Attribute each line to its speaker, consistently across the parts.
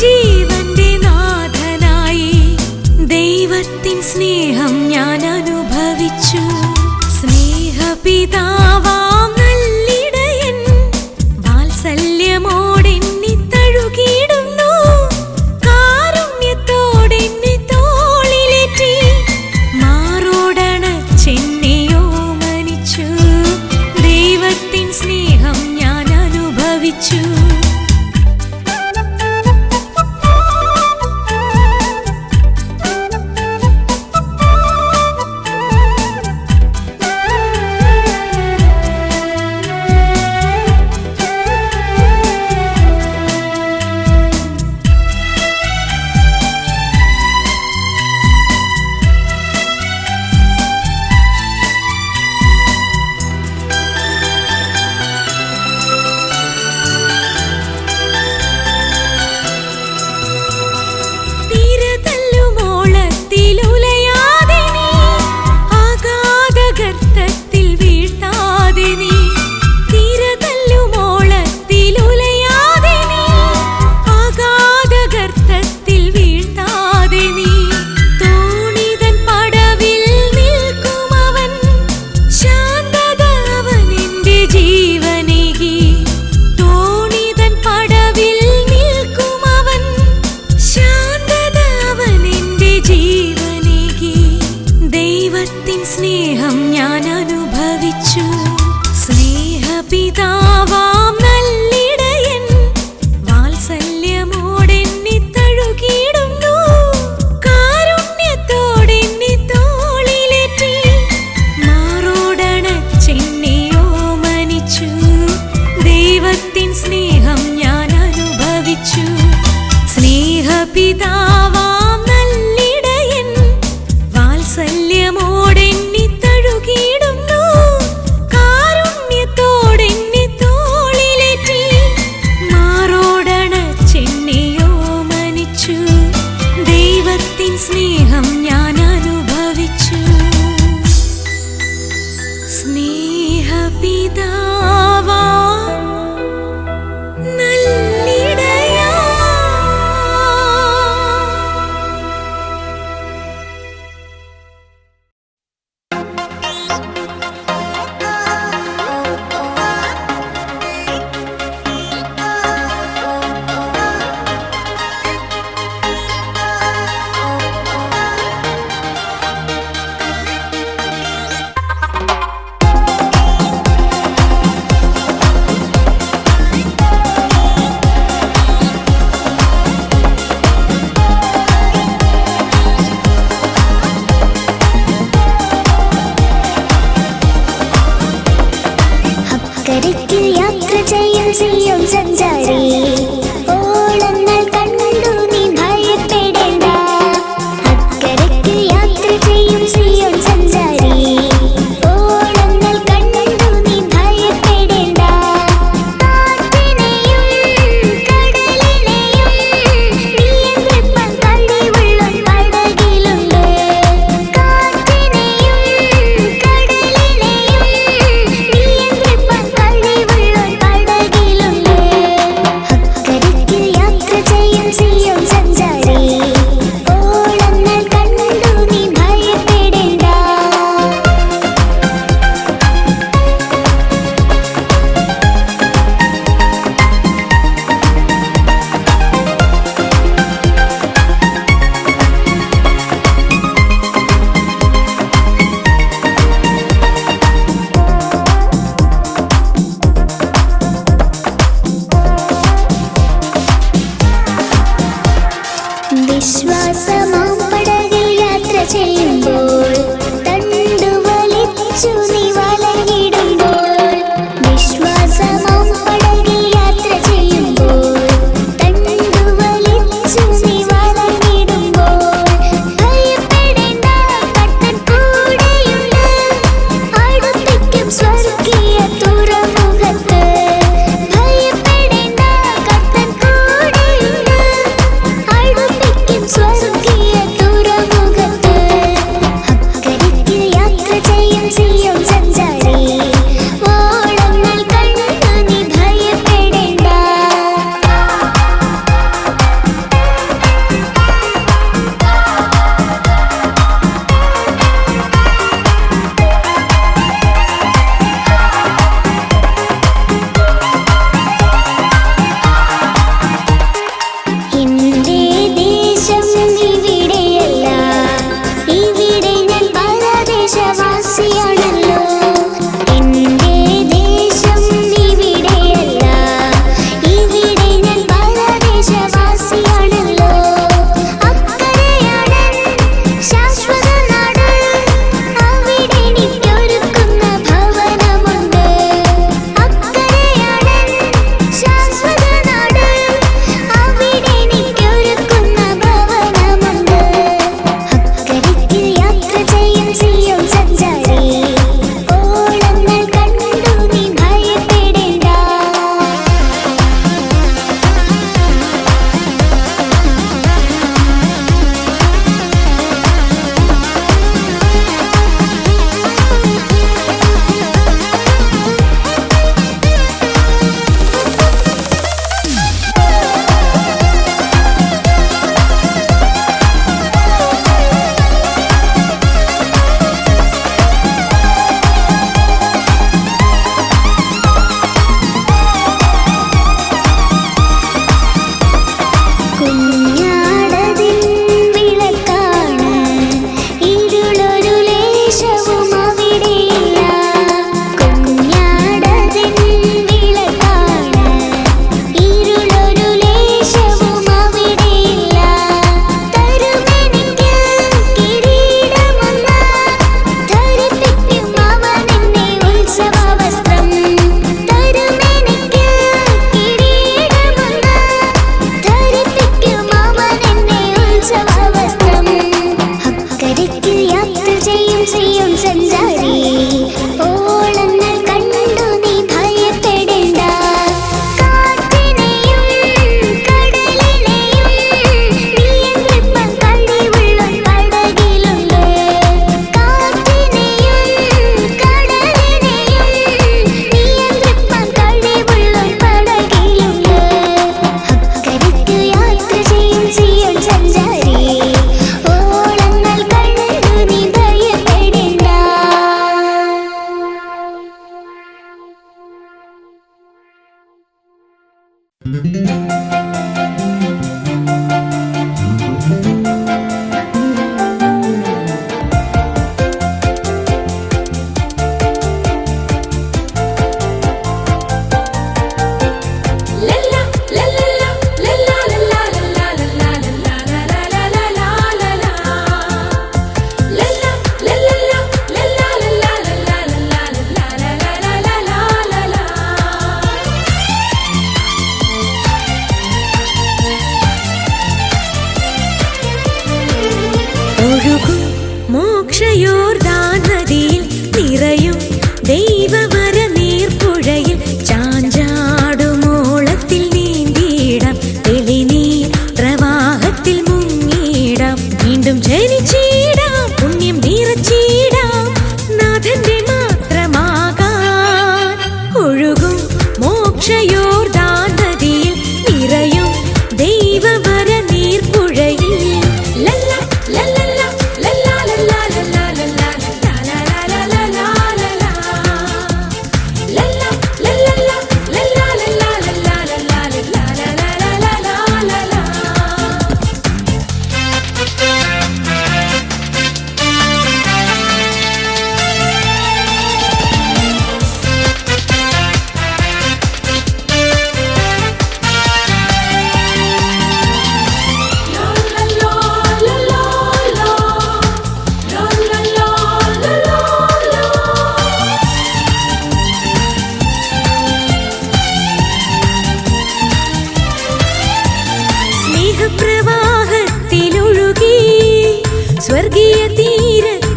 Speaker 1: ജീവന്റെ നാഥനായി ദൈവത്തിൻ സ്നേഹം ഞാൻ അനുഭവിച്ചു. സ്നേഹപിതാവാം നല്ലിടയൻ വാത്സല്യമോടെന്നെ തഴുകിയിടുന്നു. കാരുണ്യത്തോടെന്നെ തോളിലേറ്റി മാറോടണച്ചെന്നെയോ മനിച്ചു. ദൈവത്തിൻ സ്നേഹം ഞാൻ അനുഭവിച്ചു. സ്നേഹം ഞാൻ അനുഭവിച്ചു. സ്നേഹപിതാവാം നല്ലിടയൻ വാത്സല്യമോടെന്നെ തഴുകിയിടുന്നു. കാരുണ്യത്തോടെന്നെ തോളിലേറ്റി മാറോടണച്ചെന്നെയോ മനിച്ചു. ദൈവത്തിൻ സ്നേഹം ഞാൻ അനുഭവിച്ചു. സ്നേഹപിതാവാം നല്ലിടയൻ വാത്സല്യമോടെന്നെ തഴുകിയിടുന്നു. കാരുണ്യത്തോടെന്നെ തോളിലേറ്റി മാറോടണച്ചെന്നെയോ മനിച്ചു. ദൈവത്തിൻ സ്നേഹം ഞാൻ അനുഭവിച്ചു. സ്നേഹപിതാവാം നല്ലിടയാ
Speaker 2: അക്കരയ്ക്ക് യാത്ര ചെയ്യും സിയോൻ സഞ്ചാരി, ഓളങ്ങൾ കണ്ടു നീ ഭയപ്പെടേണ്ട. അക്കരയ്ക്ക് യാത്ര ചെയ്യും സിയോൻ സഞ്ചാരി, ഓളങ്ങൾ കണ്ടു നീ ഭയപ്പെടേണ്ട. കാറ്റിനെയും കടലിനെയും നിയന്ത്രിപ്പാൻ കഴിവുള്ളോൻ പടകിലുണ്ട്. കാറ്റിനെയും കടലിനെയും നിയന്ത്രിപ്പാൻ കഴിവുള്ളോൻ പടകിലുണ്ട്. അക്കരയ്ക്ക് യാത്ര ചെയ്യും സിയോൻ സഞ്ചാരി, ഓളങ്ങൾ കണ്ടു നീ ഭയപ്പെടേണ്ട. വിശ്വാസമാം പടകിൽ യാത്ര ചെയ്യുമ്പോൾ തണ്ടു വലിച്ചു നീ വലയിടുമ്പോൾ. വിശ്വാസമാം പടകിൽ യാത്ര ചെയ്യുമ്പോൾ തണ്ടു വലിച്ചു നീ വലയിടുമ്പോൾ. ഭയപ്പെടേണ്ട, കർത്തൻ കൂടെയുണ്ട്. അടുപ്പിക്കും സ്വർഗീയ തുറമുഖത്ത്. ഭയപ്പെടേണ്ട, കർത്തൻ കൂടെയുണ്ട്. അടുപ്പിക്കും സ്വർഗീയ
Speaker 1: ഒഴുകും മോക്ഷയോർദാൻ നദിയിൽ നിറയും ദൈവവര നീർപ്പുഴയിൽ ചാഞ്ചാടുമോളത്തിൽ നീന്തിയിടാം തെളിനീർ പ്രവാഹത്തിൽ മുങ്ങിയിടാം വീണ്ടും ജനിച്ചിടാം പുണ്യം നിറച്ചിടാം നാഥന്റെ മാത്രമാകാൻ ഒഴുകും മോക്ഷയോർദാൻ നദിയിൽ നിറയും ദൈവവര നീർപ്പുഴയിൽ ലല്ല ലല്ലല്ല ലല്ലാ ലല്ലാ ലല്ലാ ലല്ലാ ലല്ലാ ലല്ലാ ലല്ലാ ലല്ലാ ലല്ലാ ലല്ലല്ല ലല്ലാ ലല്ലാ ലല്ലാ ലല്ലാ ലല്ലാ ലല്ലാ ലല്ലാ സ്നേഹപ്രവാഹത്തിലൊഴുകി സ്വർഗീയ തീരത്തിലണയാൻ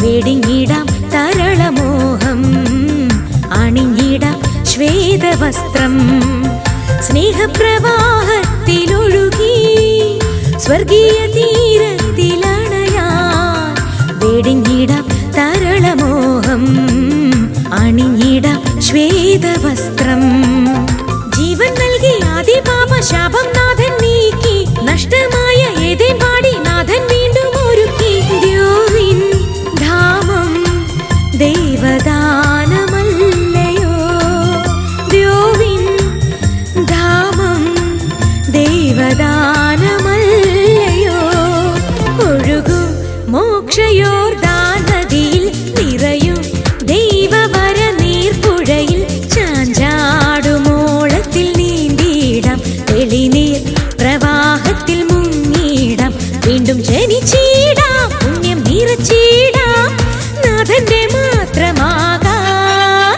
Speaker 1: വെടിഞ്ഞിടാം തരളമോഹം അണിഞ്ഞിടാം ശ്വേതവസ്ത്രം സ്നേഹപ്രവാഹത്തിലൊഴുകി സ്വർഗീയ തീരത്തിലണയാൻ വെടിഞ്ഞിടാം തരളമോഹം അണിഞ്ഞിടാം ശ്വേതവസ്ത്രം ജീവൻ നൽകി ആദിപാപ ശാപം നാഥൻ നീക്കി നഷ്ടമായ ഏതേൻ പാടി നാഥൻ വീണ്ടും ഒരുക്കി ദ്യോവിൻ ധാമം ദൈവദാനമല്ലയോ ദ്യോവിൻ ധാമം ദൈവദാനമല്ലയോ ഒഴുകും മോക്ഷയോർദാൻ നദിയിൽ നിറയും ദൈവവര നീർപ്പുഴയിൽ ചാഞ്ചാടുമോളത്തിൽ നീന്തിയിടാം തെളിനീർ പ്രവാഹത്തിൽ മുങ്ങിയിടാം വീണ്ടും ജനിച്ചിടാം പുണ്യം നിറച്ചിടാം നാഥന്റെ മാത്രമാകാം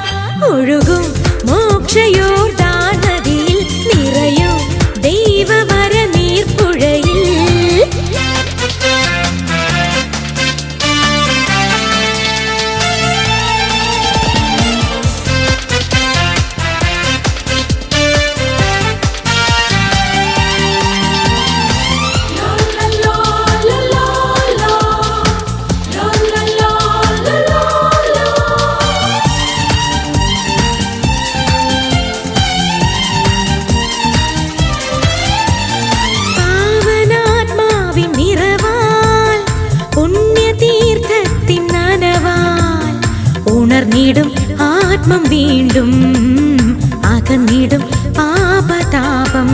Speaker 1: ഒഴുകും മോക്ഷയോർദാൻ നദിയിൽ നിറയും ദൈവവര നീർപ്പുഴയിൽ പാവനാത്മാവിൻ നിറവാൽ പുണ്യതീർത്ഥത്തിൻ നനവാൽ ഉണർന്നിടും ആത്മം വീണ്ടും അകന്നിടും പാപതാപം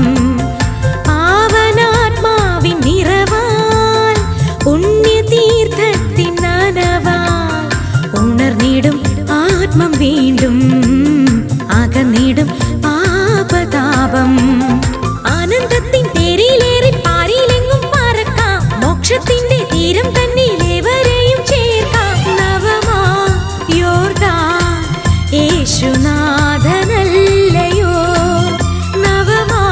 Speaker 1: പാവനാത്മാവിൻ നിറവാൽ പുണ്യതീർത്ഥത്തിൻ നനവാൽ ഉണർന്നിടും ആത്മം വീണ്ടും അകന്നിടും പാപതാപം ആനന്ദത്തിൻ തേരിലേറി പാരിലെങ്ങും പറക്കാം മോക്ഷത്തിന്റെ തീരം തന്നിലേവരെയും ചേർക്കാം നവമാ യോർദാൻ യേശുനാഥനല്ലയോ നവമാ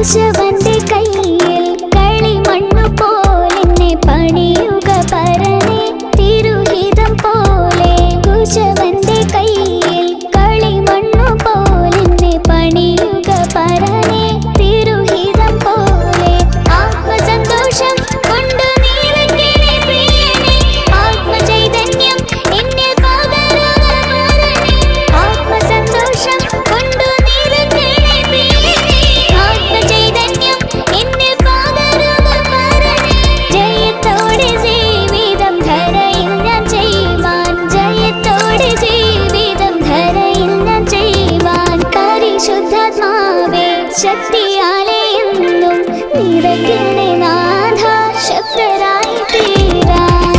Speaker 2: കുശവന്റെ കയ്യിൽ കളിമണ്ണു പോലെന്നെ പണിയുക പരനെ തിരുഹിതം പോലെ. കുശവന്റെ കയ്യിൽ കളിമണ്ണു പോലെന്നെ പണിയുക പരനെ തിരുഹിതം പോലെ. ആത്മസന്തോഷം കൊണ്ട് നിറയ്ക്കണേ പ്രിയനെ, ആത്മചൈതന്യം എന്നിൽ പകരുക പരനെ. ആത്മസന്തോഷം കൊണ്ട് നിറയ്ക്കണേ പ്രിയനെ, ആത്മചൈതന്യം എന്നിൽ പകരുക പരനെ. ജയത്തോടെ ജീവിതം ധരയിൽ ഞാൻ ചെയ്യുവാൻ, ജയത്തോടെ ജീവിതം ധരയിൽ ഞാൻ ചെയ്യുവാൻ. പരിശുദ്ധാത്മാവേ ശക്തിയാലെ എന്നും നിറയ്ക്കണേ നാഥ, ശക്തരായി തീരാൻ.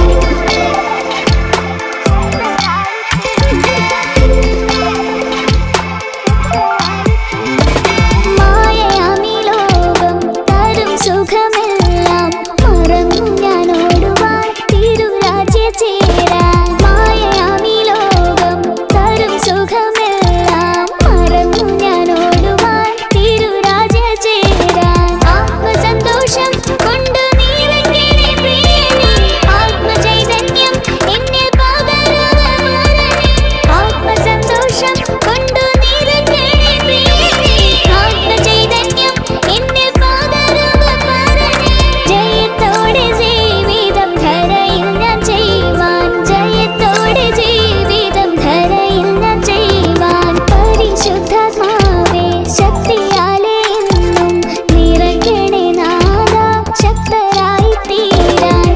Speaker 2: മായയാമി ലോകം തരും സുഖമെല്ലാം മറന്നു ഞാൻ ഓടുവാൻ തിരുരാജ്യ ചേരാൻ. മായയാമി ലോകം തരും സുഖമെല്ലാം മറന്നു ഞാൻ ഓടുവാൻ തിരുരാജ്യ ചേരാൻ. ആത്മസന്തോഷം കൊണ്ട് നിറയ്ക്കണേ പ്രിയനെ, ആത്മചൈതന്യം എന്നിൽ പകരുക പരനെ. ആത്മസന്തോഷം കൊണ്ട് നിറയ്ക്കണേ പ്രിയനെ, ആത്മചൈതന്യം എന്നിൽ പകരുക പരനെ. ജയത്തോടെ ജീവിതം ധരയിൽ ഞാൻ ചെയ്യുവാൻ, ജയത്തോടെ ജീവിതം ധരയിൽ ഞാൻ ചെയ്യുവാൻ. പരിശുദ്ധാത്മാവേ ശക്തിയാലെ എന്നും നിറയ്ക്കണേ നാഥ, ശക്തരായി തീരാൻ.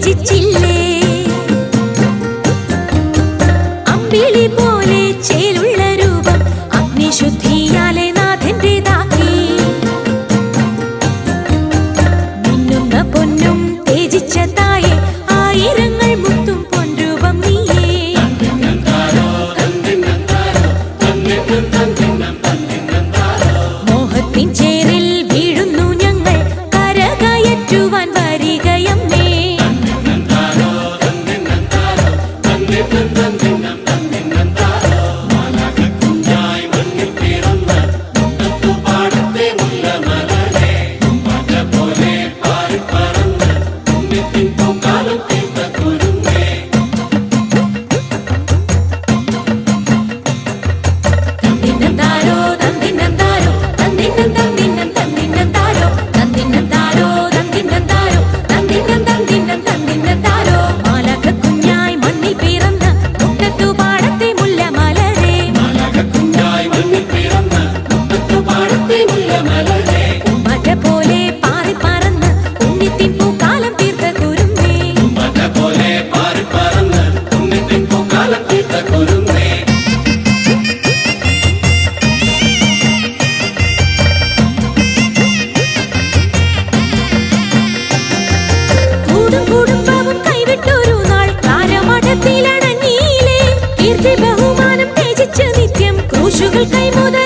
Speaker 1: ത്യജിച്ചില്ലേ അമ്പിളി പോലെ ചേലുള്ള രൂപം അഗ്നിശുദ്ധിയാലെ നാഥന്റേതാക്കി മിന്നുന്ന പൊന്നും ത്യജിച്ച തായെ ആയിരങ്ങൾ മുത്തും പൊൻരൂപം നീയേ മോഹത്തിൻ ചേരിൽ വീഴുന്നു ഞങ്ങൾ കരകയറ്റുവാൻ വരികയമ്മേ കുടുംബവും കൈവിട്ടൊരു നാൾ താരമഠത്തിലടങ്ങിയില്ലേ കീർത്തി ബഹുമാനം ത്യജിച്ച് നിത്യം ക്രൂശുകൾ കൈമുതൽ